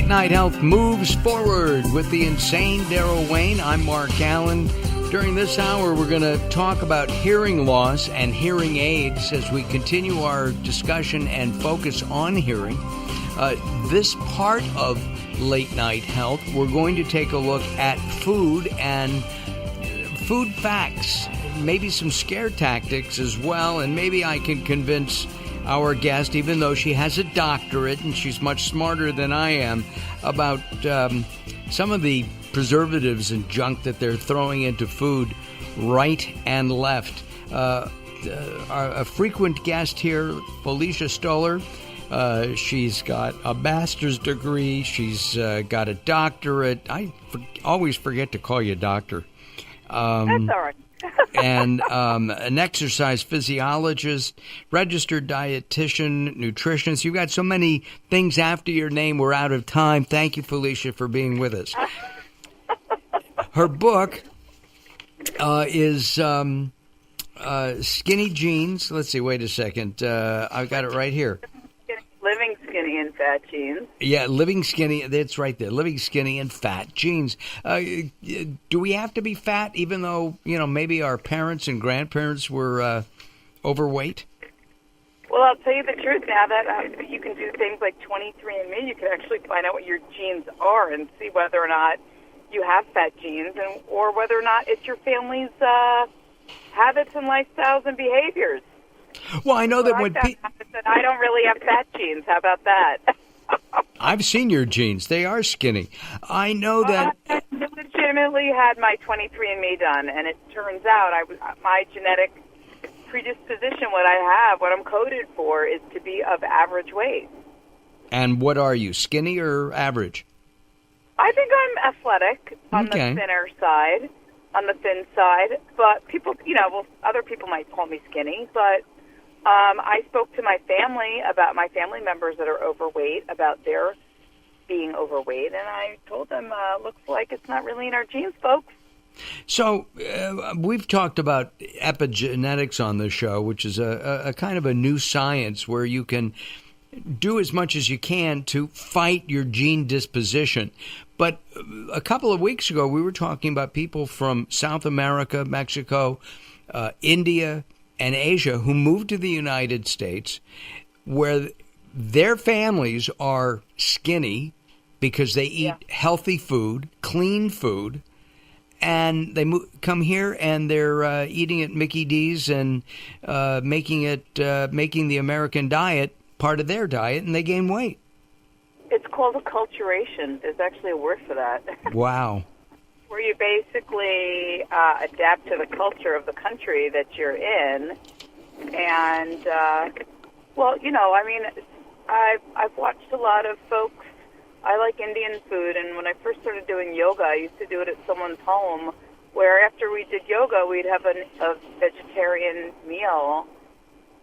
Night Health moves forward with the insane Daryl Wayne. I'm Mark Alyn. During this hour, we're going to talk about hearing loss and hearing aids as we continue our discussion and focus on hearing. This part of Late Night Health, we're going to take a look at food and food facts, maybe some scare tactics as well, and maybe I can convince our guest, even though she has a doctorate and she's much smarter than I am, about some of the preservatives and junk that they're throwing into food right and left. A frequent guest here, Felicia Stoler. She's got a master's degree. She's got a doctorate. I always forget to call you doctor. That's all right. And an exercise physiologist, registered dietitian, nutritionist. You've got so many things after your name. We're out of time. Thank you, Felicia, for being with us. Her book is Skinny Jeans. Let's see. Wait a second. I've got it right here. Living Skinny and Fat Jeans. Yeah, living skinny. That's right there. Living skinny and fat jeans. Do we have to be fat even though, maybe our parents and grandparents were overweight? Well, I'll tell you the truth. Now that you can do things like 23andMe, you can actually find out what your genes are and see whether or not you have fat genes or whether or not it's your family's habits and lifestyles and behaviors. Well, I know that when I don't really have fat genes. How about that? I've seen your genes. They are skinny. I know that. I legitimately had my 23andMe done, and it turns out my genetic predisposition, what I'm coded for, is to be of average weight. And what are you, skinny or average? I think I'm athletic on the thinner side, on the thin side. But people, other people might call me skinny, but I spoke to my family about my family members that are overweight, about their being overweight, and I told them, looks like it's not really in our genes, folks. So we've talked about epigenetics on the show, which is a kind of a new science where you can do as much as you can to fight your gene disposition. But a couple of weeks ago, we were talking about people from South America, Mexico, India, and Asia who moved to the United States, where their families are skinny because they eat healthy food, clean food, and they come here and they're eating at Mickey D's and making the American diet part of their diet, and they gain weight. It's called acculturation. There's actually a word for that. Wow. Where you basically adapt to the culture of the country that you're in. And, I've watched a lot of folks. I like Indian food, and when I first started doing yoga, I used to do it at someone's home, where after we did yoga, we'd have a vegetarian meal.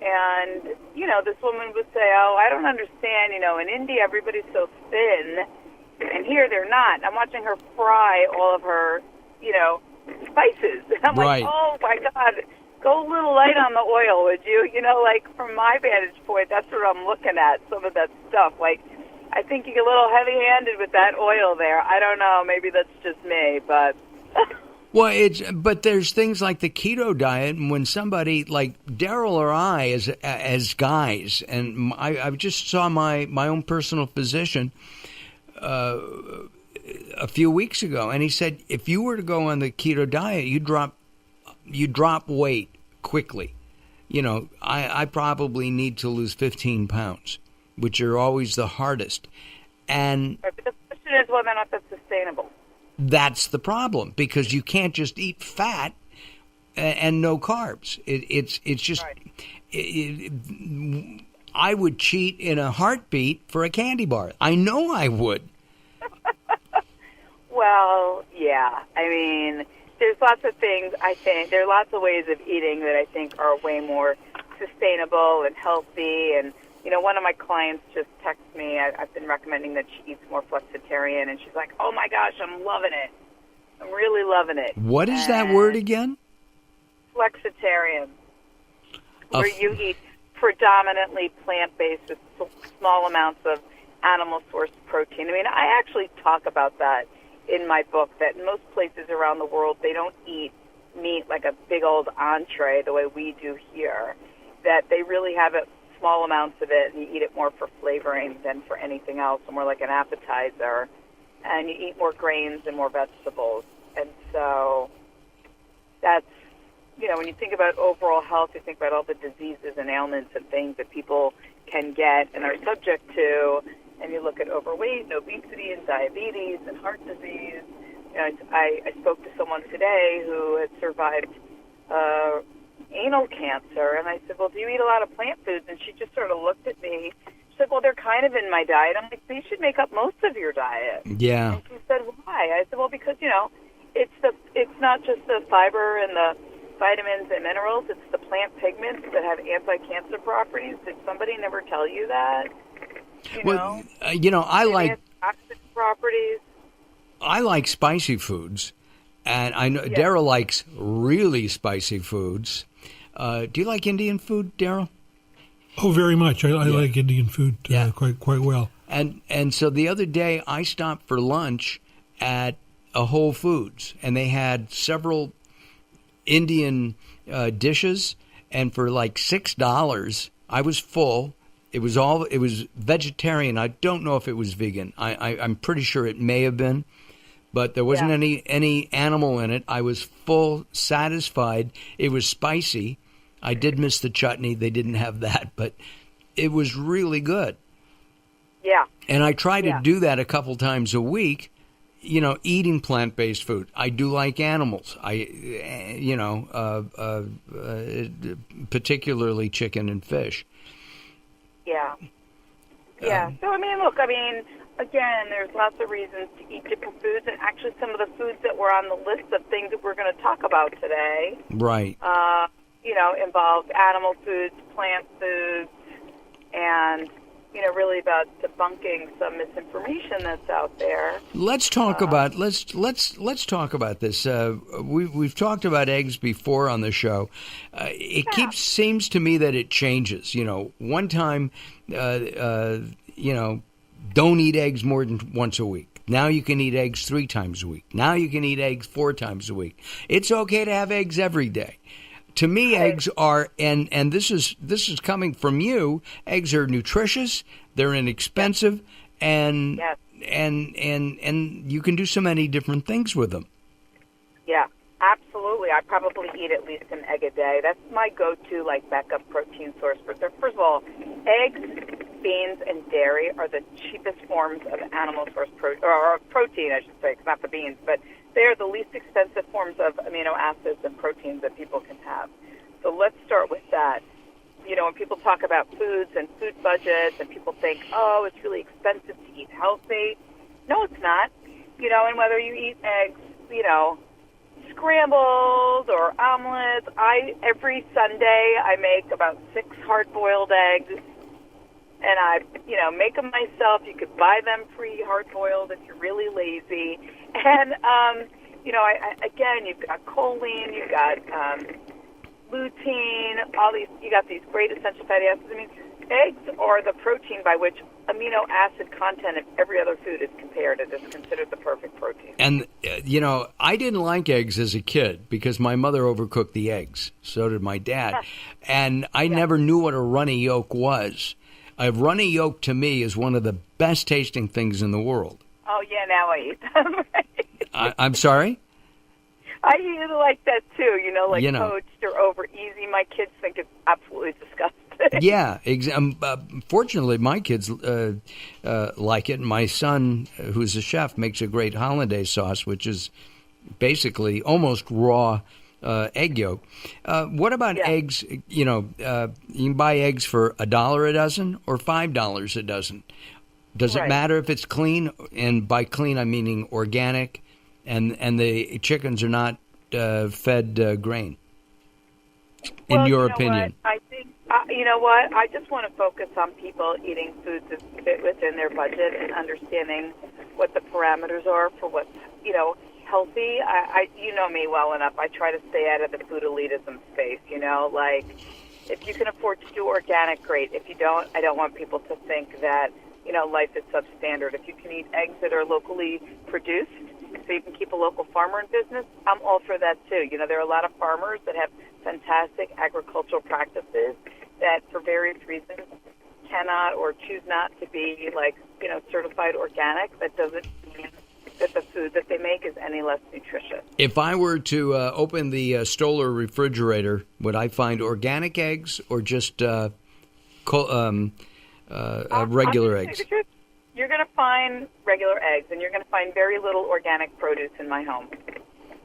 And, this woman would say, oh, I don't understand, in India, everybody's so thin. And here they're not. I'm watching her fry all of her, spices. And I'm like, oh, my God, go a little light on the oil, would you? From my vantage point, that's what I'm looking at, some of that stuff. I think you get a little heavy-handed with that oil there. I don't know. Maybe that's just me, but... Well, but there's things like the keto diet, and when somebody like Daryl or I, as guys, and I just saw my own personal physician a few weeks ago, and he said if you were to go on the keto diet, you drop weight quickly. I probably need to lose 15 pounds, which are always the hardest. And but the question is whether or not that's sustainable. That's the problem, because you can't just eat fat and no carbs. It's just right. I would cheat in a heartbeat for a candy bar. I know I would. Well, yeah. I mean, there's lots of things, I think. There are lots of ways of eating that I think are way more sustainable and healthy. And, one of my clients just texted me. I've been recommending that she eats more Flexitarian, and she's like, oh, my gosh, I'm loving it. I'm really loving it. What is that word again? Flexitarian, where you eat predominantly plant-based with small amounts of animal source protein. I mean, I actually talk about that in my book, that in most places around the world, they don't eat meat like a big old entree the way we do here, that they really have it, small amounts of it, and you eat it more for flavoring than for anything else, more like an appetizer, and you eat more grains and more vegetables. And so that's, you know, when you think about overall health, you think about all the diseases and ailments and things that people can get and are subject to, and you look at overweight and obesity and diabetes and heart disease. You know, I spoke to someone today who had survived anal cancer, and I said, well, do you eat a lot of plant foods? And she just sort of looked at me. She said, well, they're kind of in my diet. I'm like, so you should make up most of your diet. Yeah. And she said, why? I said, well, because, you know, it's not just the fiber and the vitamins and minerals, it's the plant pigments that have anti-cancer properties. Did somebody never tell you that? I like antioxidant properties. I like spicy foods, and I know Daryl likes really spicy foods. Do you like Indian food, Daryl? Oh, very much. I like Indian food quite well. And so the other day I stopped for lunch at a Whole Foods, and they had several Indian dishes, and for like $6, I was full. It was vegetarian. I don't know if it was vegan. I'm pretty sure it may have been, but there wasn't any animal in it. I was full, satisfied. It was spicy. I did miss the chutney. They didn't have that, but it was really good. Yeah. And I try to do that a couple times a week, you know, eating plant-based food. I do like animals. Particularly chicken and fish. Yeah. Yeah. So, again, there's lots of reasons to eat different foods, and actually some of the foods that were on the list of things that we're going to talk about today, right, involve animal foods, plant foods, and, really about debunking some misinformation that's out there. Let's talk about let's talk about this. We've talked about eggs before on the show. Seems to me that it changes. One time, don't eat eggs more than once a week. Now you can eat eggs 3 times a week. Now you can eat eggs 4 times a week. It's okay to have eggs every day. To me, eggs are, and this is coming from you. Eggs are nutritious. They're inexpensive, and you can do so many different things with them. Yeah, absolutely. I probably eat at least an egg a day. That's my go-to, backup protein source. But first of all, eggs, beans, and dairy are the cheapest forms of animal source protein, I should say. It's not the beans, but they are the least expensive forms of amino acids and proteins that people can have. So let's start with that. When people talk about foods and food budgets, and people think, oh, it's really expensive to eat healthy. No, it's not. And whether you eat eggs, scrambled or omelets, every Sunday I make about 6 hard-boiled eggs, and I, make them myself. You could buy them pre-hard-boiled if you're really lazy. And, again, you've got choline, you've got lutein, you got these great essential fatty acids. Eggs are the protein by which amino acid content of every other food is compared. It is considered the perfect protein. And, I didn't like eggs as a kid because my mother overcooked the eggs. So did my dad. And I never knew what a runny yolk was. A runny yolk to me is one of the best tasting things in the world. Oh, yeah, now I eat them. I'm sorry? I usually like that too, poached or over easy. My kids think it's absolutely disgusting. Yeah, fortunately, my kids like it. My son, who's a chef, makes a great hollandaise sauce, which is basically almost raw egg yolk. What about eggs? You can buy eggs for $1 a dozen or $5 a dozen. Does it matter if it's clean? And by clean, I'm meaning organic, and the chickens are not fed grain. In your opinion? What? I think, I just want to focus on people eating foods that fit within their budget and understanding what the parameters are for what's, healthy. You know me well enough. I try to stay out of the food elitism space, if you can afford to do organic, great. If you don't, I don't want people to think that life is substandard. If you can eat eggs that are locally produced, so you can keep a local farmer in business, I'm all for that too. There are a lot of farmers that have fantastic agricultural practices that for various reasons cannot or choose not to be certified organic. That doesn't mean that the food that they make is any less nutritious. If I were to open the Stoler refrigerator, would I find organic eggs or just regular eggs? You're going to find regular eggs, and you're going to find very little organic produce in my home.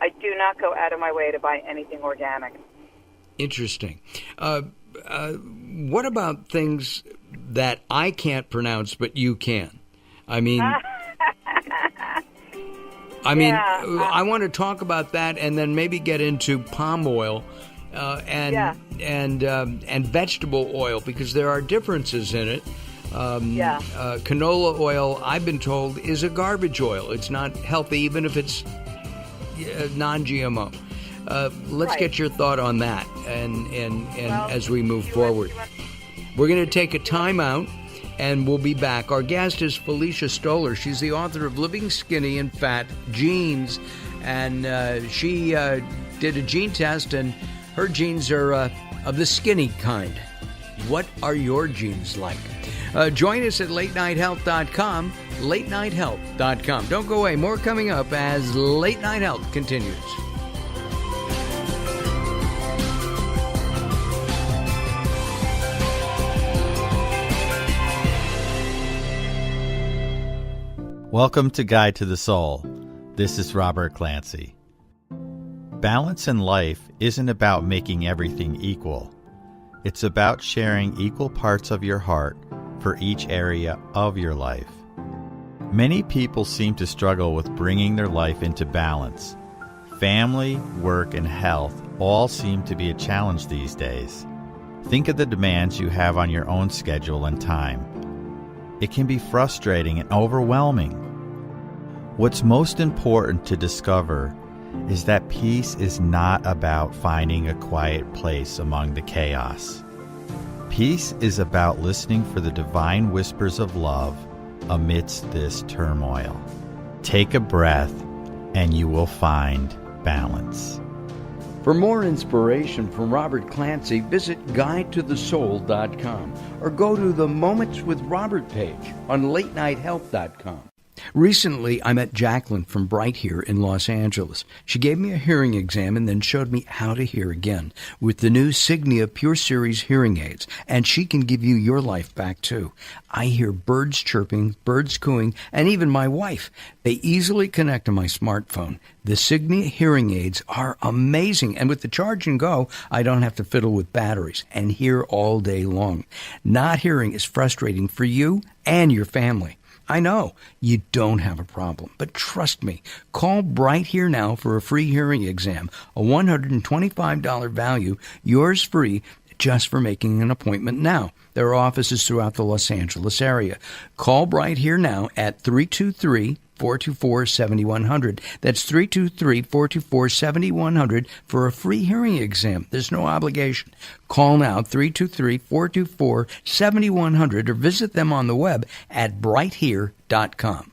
I do not go out of my way to buy anything organic. Interesting. What about things that I can't pronounce but you can? I want to talk about that and then maybe get into palm oil and vegetable oil, because there are differences in it. Canola oil, I've been told, is a garbage oil. It's not healthy, even if it's non-GMO. Let's get your thought on that, and as we move forward. We're going to take a timeout, and we'll be back. Our guest is Felicia Stoler. She's the author of Living Skinny and Fat Genes, and she did a gene test, and her genes are of the skinny kind. What are your genes like? Join us at LateNightHealth.com, LateNightHealth.com. Don't go away. More coming up as Late Night Health continues. Welcome to Guide to the Soul. This is Robert Clancy. Balance in life isn't about making everything equal. It's about sharing equal parts of your heart for each area of your life. Many people seem to struggle with bringing their life into balance. Family, work, and health all seem to be a challenge these days. Think of the demands you have on your own schedule and time. It can be frustrating and overwhelming. What's most important to discover is that peace is not about finding a quiet place among the chaos. Peace is about listening for the divine whispers of love amidst this turmoil. Take a breath and you will find balance. For more inspiration from Robert Clancy, visit GuideToTheSoul.com or go to the Moments with Robert page on LateNightHealth.com. Recently, I met Jacqueline from Bright here in Los Angeles. She gave me a hearing exam and then showed me how to hear again with the new Signia Pure Series hearing aids, and she can give you your life back too. I hear birds chirping, birds cooing, and even my wife. They easily connect to my smartphone. The Signia hearing aids are amazing, and with the charge and go, I don't have to fiddle with batteries and hear all day long. Not hearing is frustrating for you and your family. I know you don't have a problem, but trust me, call Bright Here now for a free hearing exam, a $125 value, yours free, just for making an appointment now. There are offices throughout the Los Angeles area. Call Bright Here now at 323-424-7100. That's 323-424-7100 for a free hearing exam. There's no obligation. Call now, 323-424-7100, or visit them on the web at brighthere.com.